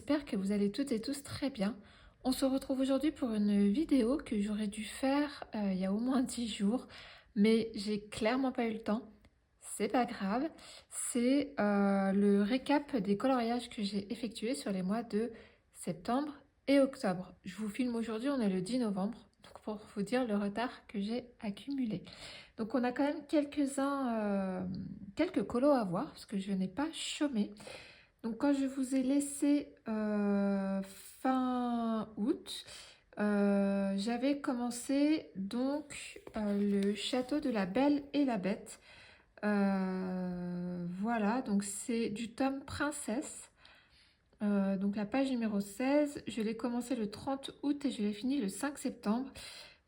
j'espère que vous allez toutes et tous très bien. On se retrouve aujourd'hui pour une vidéo que j'aurais dû faire il y a au moins 10 jours, mais j'ai clairement pas eu le temps. C'est pas grave, c'est le récap des coloriages que j'ai effectués sur les mois de septembre et octobre. Je vous filme aujourd'hui, on est le 10 novembre, donc pour vous dire le retard que j'ai accumulé. Donc on a quand même quelques colos à voir, parce que je n'ai pas chômé. Donc quand je vous ai laissé fin août, j'avais commencé donc le château de la Belle et la Bête. Voilà, donc c'est du tome Princesse. Donc la page numéro 16, je l'ai commencé le 30 août et je l'ai fini le 5 septembre.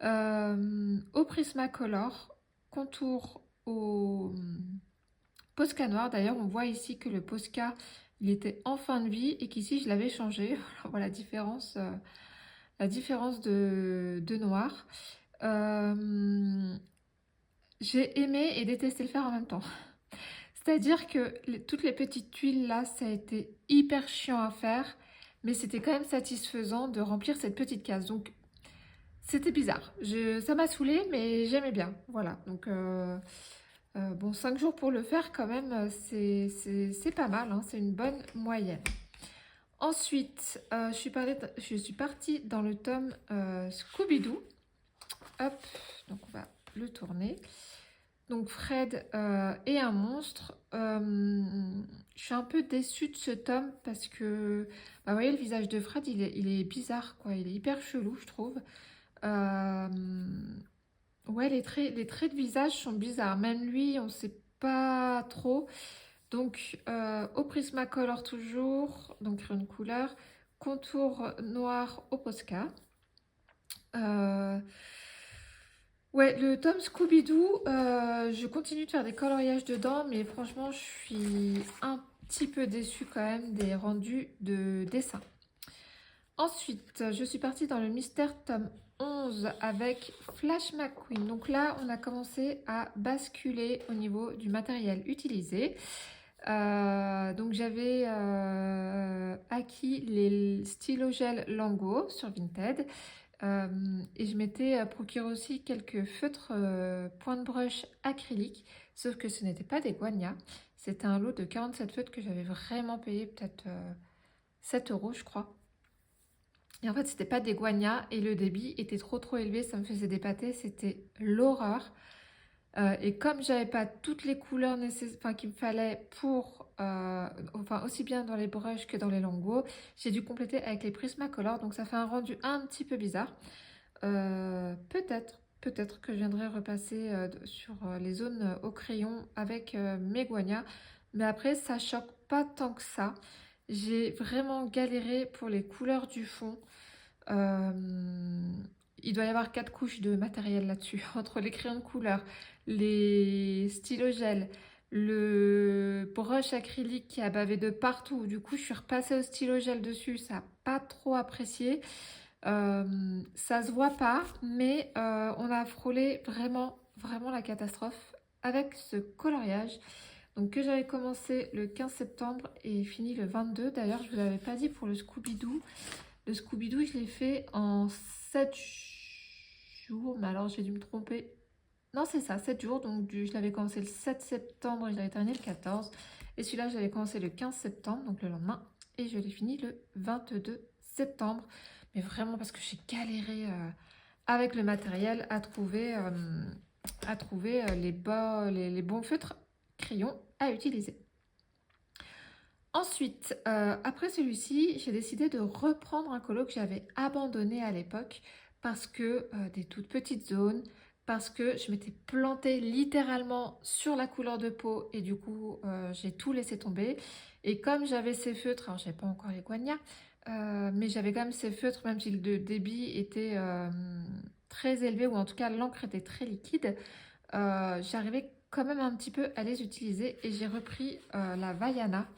Au Prismacolor, contour au Posca noir. D'ailleurs, on voit ici que le Posca, il était en fin de vie et qu'ici, je l'avais changé. On voit la différence de noir. J'ai aimé et détesté le faire en même temps. C'est-à-dire que toutes les petites tuiles là, ça a été hyper chiant à faire, mais c'était quand même satisfaisant de remplir cette petite case. Donc, c'était bizarre. Ça m'a saoulée, mais j'aimais bien. Voilà. Donc, bon, 5 jours pour le faire, quand même, c'est pas mal. Hein, c'est une bonne moyenne. Ensuite, je suis partie dans le tome Scooby-Doo. Hop, donc on va le tourner. Donc Fred est un monstre. Je suis un peu déçue de ce tome parce que, bah, vous voyez, le visage de Fred, il est bizarre, quoi. Il est hyper chelou, je trouve. Euh, ouais, les traits de visage sont bizarres. Même lui, on ne sait pas trop. Donc, au Prismacolor toujours, donc une couleur. Contour noir au Posca. Ouais, le tome Scooby-Doo, je continue de faire des coloriages dedans, mais franchement, je suis un petit peu déçue quand même des rendus de dessin. Ensuite, je suis partie dans le mystère tome 11 avec Flash McQueen. Donc là, on a commencé à basculer au niveau du matériel utilisé. Donc j'avais acquis les stylos gel Lango sur Vinted. Et je m'étais procuré aussi quelques feutres point de brush acrylique, sauf que ce n'était pas des Guagna. C'était un lot de 47 feutres que j'avais vraiment payé peut-être 7 euros, je crois. Et en fait, c'était pas des Guagna et le débit était trop élevé, ça me faisait dépater, c'était l'horreur. Et comme j'avais pas toutes les couleurs nécessaires, qu'il me fallait pour, enfin aussi bien dans les brushes que dans les Lango, j'ai dû compléter avec les Prismacolor, donc ça fait un rendu un petit peu bizarre. Peut-être que je viendrai repasser sur les zones au crayon avec mes Guagna, mais après ça choque pas tant que ça. J'ai vraiment galéré pour les couleurs du fond. Euh, il doit y avoir 4 couches de matériel là-dessus, entre les crayons de couleur, les stylos gel, le brush acrylique qui a bavé de partout. Du coup, je suis repassée au stylo gel dessus, ça n'a pas trop apprécié. Ça se voit pas, mais on a frôlé vraiment la catastrophe avec ce coloriage. Donc que j'avais commencé le 15 septembre et fini le 22. D'ailleurs, je ne vous avais pas dit pour le Scooby-Doo. Le Scooby-Doo, je l'ai fait en 7 jours, mais alors j'ai dû me tromper. Non, c'est ça, 7 jours. Donc je l'avais commencé le 7 septembre et je l'avais terminé le 14. Et celui-là, j'avais commencé le 15 septembre, donc le lendemain. Et je l'ai fini le 22 septembre. Mais vraiment parce que j'ai galéré avec le matériel à trouver, les bons feutres crayons à utiliser. Ensuite, après celui-ci, j'ai décidé de reprendre un colo que j'avais abandonné à l'époque parce que des toutes petites zones, parce que je m'étais plantée littéralement sur la couleur de peau et du coup, j'ai tout laissé tomber. Et comme j'avais ces feutres, alors j'avais pas encore les Guagna, mais j'avais quand même ces feutres, même si le débit était très élevé, ou en tout cas l'encre était très liquide, j'arrivais quand même un petit peu à les utiliser et j'ai repris la Vaiana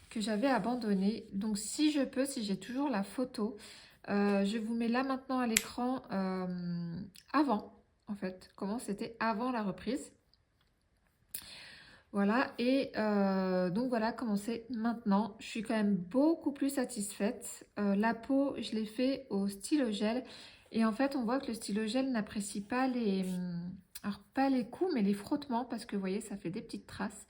que j'avais abandonné. Donc si je peux, si j'ai toujours la photo, je vous mets là maintenant à l'écran avant, en fait, comment c'était avant la reprise. Voilà, et donc voilà comment c'est maintenant. Je suis quand même beaucoup plus satisfaite. La peau, je l'ai fait au stylo gel. Et en fait, on voit que le stylo gel n'apprécie pas alors pas les coups, mais les frottements, parce que vous voyez, ça fait des petites traces.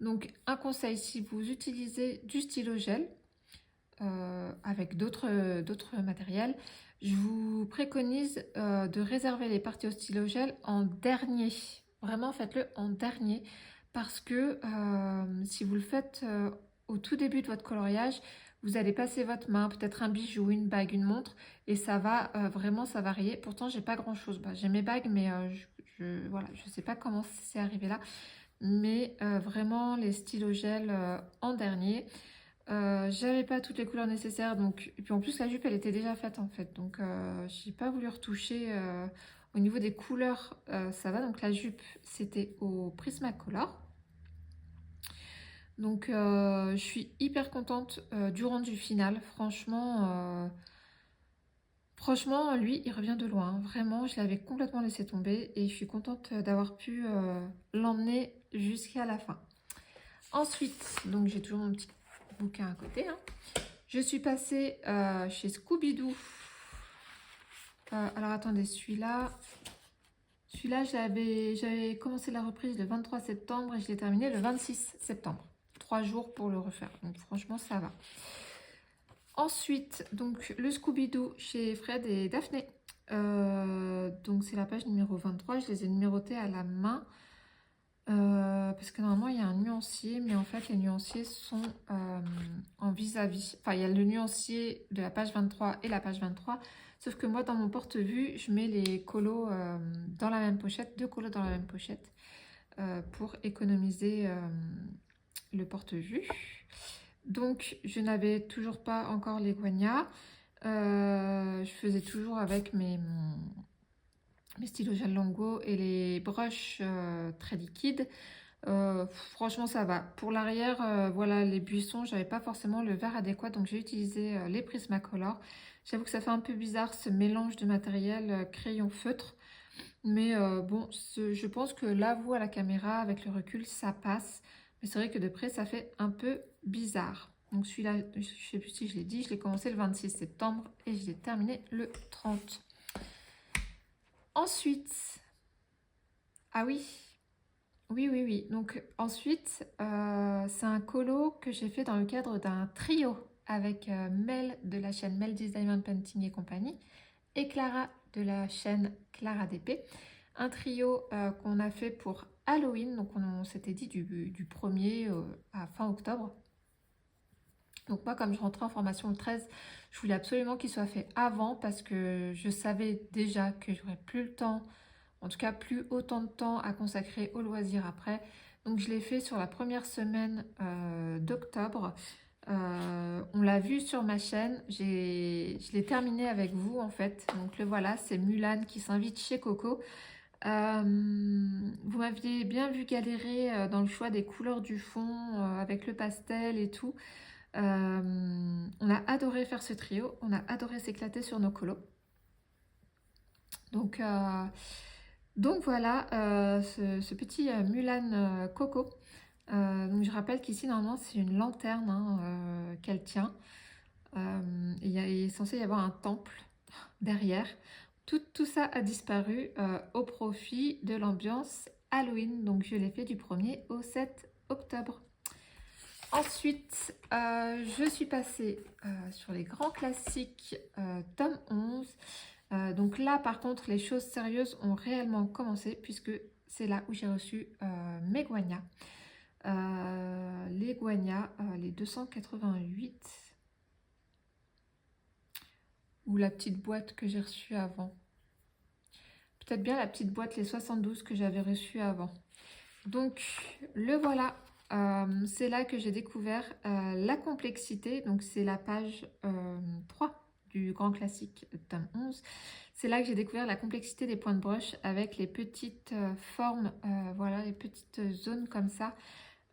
Donc, un conseil, si vous utilisez du stylo gel avec d'autres matériels, je vous préconise de réserver les parties au stylo gel en dernier. Vraiment, faites-le en dernier parce que si vous le faites au tout début de votre coloriage, vous allez passer votre main, peut-être un bijou, une bague, une montre, et ça va vraiment ça varier. Pourtant, j'ai pas grand-chose. Bah, j'ai mes bagues, mais voilà, je sais pas comment c'est arrivé là. Mais vraiment, les stylos gel en dernier. J'avais pas toutes les couleurs nécessaires, donc et puis en plus la jupe elle était déjà faite en fait, donc j'ai pas voulu retoucher. Au niveau des couleurs, ça va. Donc la jupe c'était au Prismacolor, donc je suis hyper contente du rendu final. Franchement, lui il revient de loin, hein. Vraiment je l'avais complètement laissé tomber et je suis contente d'avoir pu l'emmener jusqu'à la fin. Ensuite, donc j'ai toujours mon petit bouquin à côté, hein. Je suis passée chez Scooby-Doo. Alors attendez, celui-là j'avais commencé la reprise le 23 septembre et je l'ai terminé le 26 septembre. 3 jours pour le refaire, donc franchement ça va. Ensuite, donc le Scooby-Doo chez Fred et Daphné. Donc c'est la page numéro 23, je les ai numérotées à la main. Parce que normalement il y a un nuancier, mais en fait les nuanciers sont en vis-à-vis. Enfin, il y a le nuancier de la page 23 et la page 23, sauf que moi dans mon porte-vue je mets les colos dans la même pochette, 2 colos dans la même pochette, pour économiser le porte-vue. Donc je n'avais toujours pas encore les guagnas. Je faisais toujours avec mes stylos gel Longo et les brushes très liquides. Franchement ça va. Pour l'arrière, voilà, les buissons, j'avais pas forcément le verre adéquat, donc j'ai utilisé les Prismacolor. J'avoue que ça fait un peu bizarre ce mélange de matériel crayon feutre, mais bon, je pense que là, vous à la caméra, avec le recul, ça passe. Mais c'est vrai que de près, ça fait un peu bizarre. Donc celui-là, je sais plus si je l'ai dit, je l'ai commencé le 26 septembre et je l'ai terminé le 30. Ensuite, ah oui, oui. Donc ensuite, c'est un colo que j'ai fait dans le cadre d'un trio avec Mel de la chaîne Mel Diamond Painting et compagnie et Clara de la chaîne Clara DP. Un trio qu'on a fait pour Halloween, donc on s'était dit du 1er à fin octobre. Donc moi, comme je rentrais en formation le 13, je voulais absolument qu'il soit fait avant parce que je savais déjà que j'aurais plus le temps, en tout cas plus autant de temps à consacrer au loisir après. Donc je l'ai fait sur la première semaine d'octobre. On l'a vu sur ma chaîne, je l'ai terminé avec vous en fait. Donc le voilà, c'est Mulan qui s'invite chez Coco. Vous m'aviez bien vu galérer dans le choix des couleurs du fond avec le pastel et tout. On a adoré faire ce trio, on a adoré s'éclater sur nos colos. Donc, voilà ce petit Mulan Coco. Donc je rappelle qu'ici normalement c'est une lanterne hein, qu'elle tient. Il est censé y avoir un temple derrière. Tout ça a disparu au profit de l'ambiance Halloween. Donc je l'ai fait du 1er au 7 octobre. Ensuite, je suis passée sur les grands classiques tome 11. Donc là, par contre, les choses sérieuses ont réellement commencé puisque c'est là où j'ai reçu mes guagnas. Les guagnas, les 288 ou la petite boîte que j'ai reçue avant. Peut-être bien la petite boîte, les 72 que j'avais reçue avant. Donc, le voilà. C'est là que j'ai découvert la complexité. Donc, c'est la page 3 du grand classique tome 11. C'est là que j'ai découvert la complexité des points de brush avec les petites formes, voilà, les petites zones comme ça,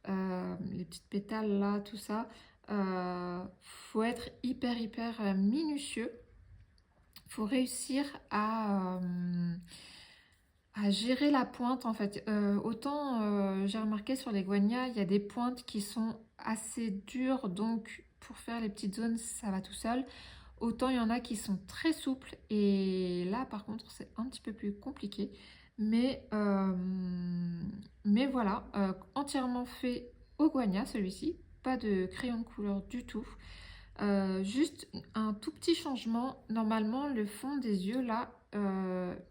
les petites pétales là, tout ça. Faut être hyper minutieux. Faut réussir à gérer la pointe en fait. Autant j'ai remarqué sur les guanias, il y a des pointes qui sont assez dures, donc pour faire les petites zones, ça va tout seul. Autant il y en a qui sont très souples et là par contre c'est un petit peu plus compliqué. Mais, euh, mais voilà, entièrement fait au guania celui-ci, pas de crayon de couleur du tout. Juste un tout petit changement, normalement le fond des yeux là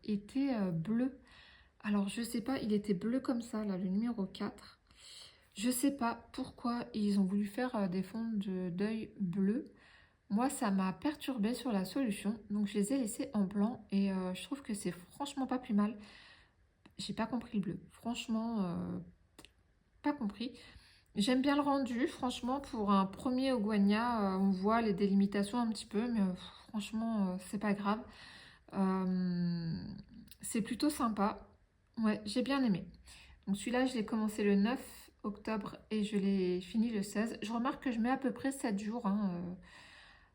était bleu. Alors je sais pas, il était bleu comme ça là, le numéro 4. Je sais pas pourquoi ils ont voulu faire des fonds d'œil bleus. Moi, ça m'a perturbée sur la solution, donc je les ai laissés en blanc et je trouve que c'est franchement pas plus mal. J'ai pas compris le bleu, franchement, pas compris. J'aime bien le rendu, franchement, pour un premier Ogwania, on voit les délimitations un petit peu, mais franchement, c'est pas grave. Euh, c'est plutôt sympa. Ouais, j'ai bien aimé. Donc celui-là, je l'ai commencé le 9 octobre et je l'ai fini le 16. Je remarque que je mets à peu près 7 jours hein,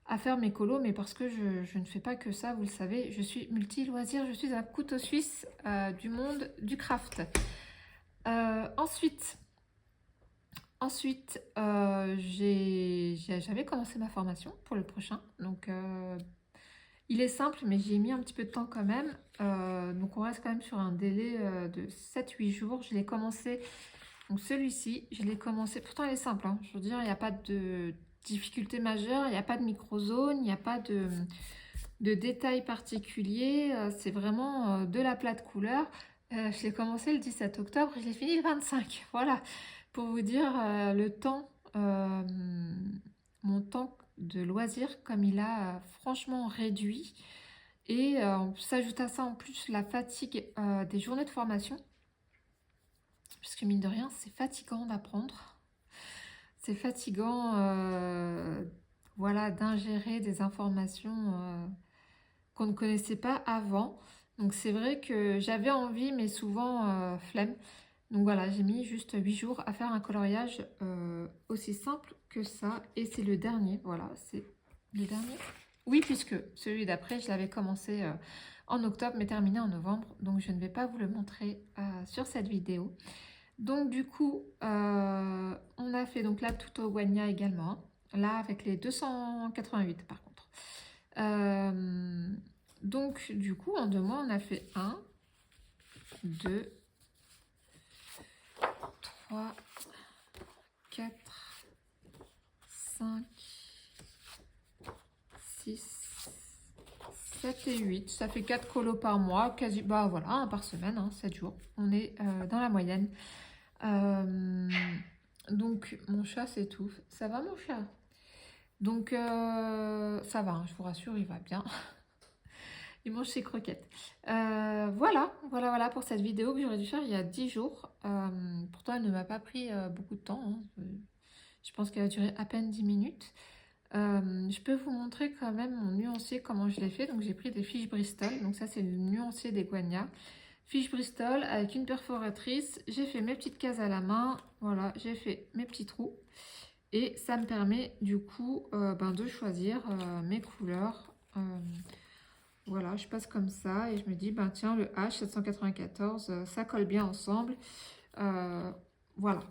à faire mes colos, mais parce que je ne fais pas que ça, vous le savez, je suis multi-loisir, je suis un couteau suisse du monde du craft. Ensuite, j'avais commencé ma formation pour le prochain, donc il est simple, mais j'ai mis un petit peu de temps quand même. Donc on reste quand même sur un délai de 7-8 jours. Je l'ai commencé, donc celui-ci, je l'ai commencé, pourtant il est simple, hein. Je veux dire, il n'y a pas de difficulté majeure, il n'y a pas de micro-zone, il n'y a pas de détails particuliers. C'est vraiment de la plate couleur. Je l'ai commencé le 17 octobre et je l'ai fini le 25. Voilà, pour vous dire le temps, mon temps de loisir, comme il a franchement réduit. Et on s'ajoute à ça en plus la fatigue des journées de formation. Parce que mine de rien, c'est fatigant d'apprendre. C'est fatigant voilà, d'ingérer des informations qu'on ne connaissait pas avant. Donc c'est vrai que j'avais envie, mais souvent flemme. Donc voilà, j'ai mis juste 8 jours à faire un coloriage aussi simple que ça. Et c'est le dernier, voilà, c'est le dernier. Oui, puisque celui d'après, je l'avais commencé en octobre, mais terminé en novembre. Donc je ne vais pas vous le montrer sur cette vidéo. Donc du coup, on a fait donc là tout au guania également. Hein. Là avec les 288 par contre. Donc du coup, en 2 mois, on a fait 1, 2, 3, 4, 5, 6, 7 et 8. Ça fait 4 colos par mois, quasi, bah voilà, un par semaine, hein, 7 jours. On est dans la moyenne. Donc mon chat s'étouffe. Ça va mon chat? Donc ça va, hein, je vous rassure, il va bien. Il mange ses croquettes. Voilà pour cette vidéo que j'aurais dû faire il y a 10 jours. Pourtant, elle ne m'a pas pris beaucoup de temps. Hein. Je pense qu'elle a duré à peine 10 minutes. Je peux vous montrer quand même mon nuancier, comment je l'ai fait. Donc, j'ai pris des fiches Bristol. Donc, ça, c'est le nuancier des guanias. Fiche Bristol avec une perforatrice. J'ai fait mes petites cases à la main. Voilà, j'ai fait mes petits trous. Et ça me permet du coup de choisir mes couleurs. Voilà, je passe comme ça et je me dis, ben tiens, le H794, ça colle bien ensemble. Voilà,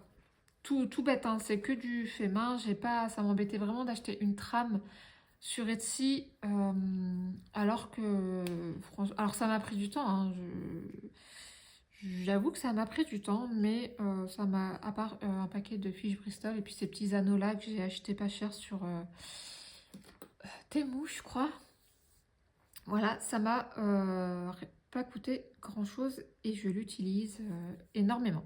tout bête, hein, c'est que du fait main. J'ai pas, ça m'embêtait vraiment d'acheter une trame sur Etsy, alors que, alors ça m'a pris du temps. Hein, j'avoue que ça m'a pris du temps, mais ça m'a, à part un paquet de fiches Bristol et puis ces petits anneaux là que j'ai acheté pas cher sur Temu, je crois. Voilà, ça m'a pas coûté grand chose et je l'utilise énormément.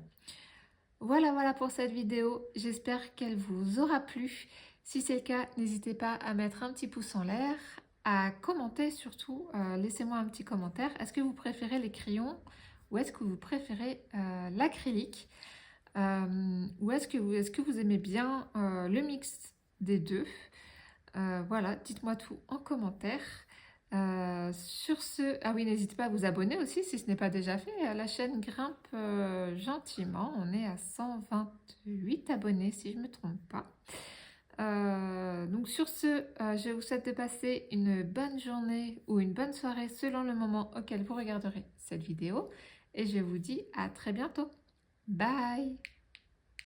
Voilà pour cette vidéo. J'espère qu'elle vous aura plu. Si c'est le cas, n'hésitez pas à mettre un petit pouce en l'air, à commenter surtout. Laissez-moi un petit commentaire. Est-ce que vous préférez les crayons ou est-ce que vous préférez l'acrylique ou est-ce que vous aimez bien le mix des deux? Voilà, dites-moi tout en commentaire. Sur ce, ah oui, n'hésitez pas à vous abonner aussi si ce n'est pas déjà fait. La chaîne grimpe gentiment. On est à 128 abonnés si je ne me trompe pas. Donc sur ce, je vous souhaite de passer une bonne journée ou une bonne soirée selon le moment auquel vous regarderez cette vidéo. et je vous dis à très bientôt. Bye!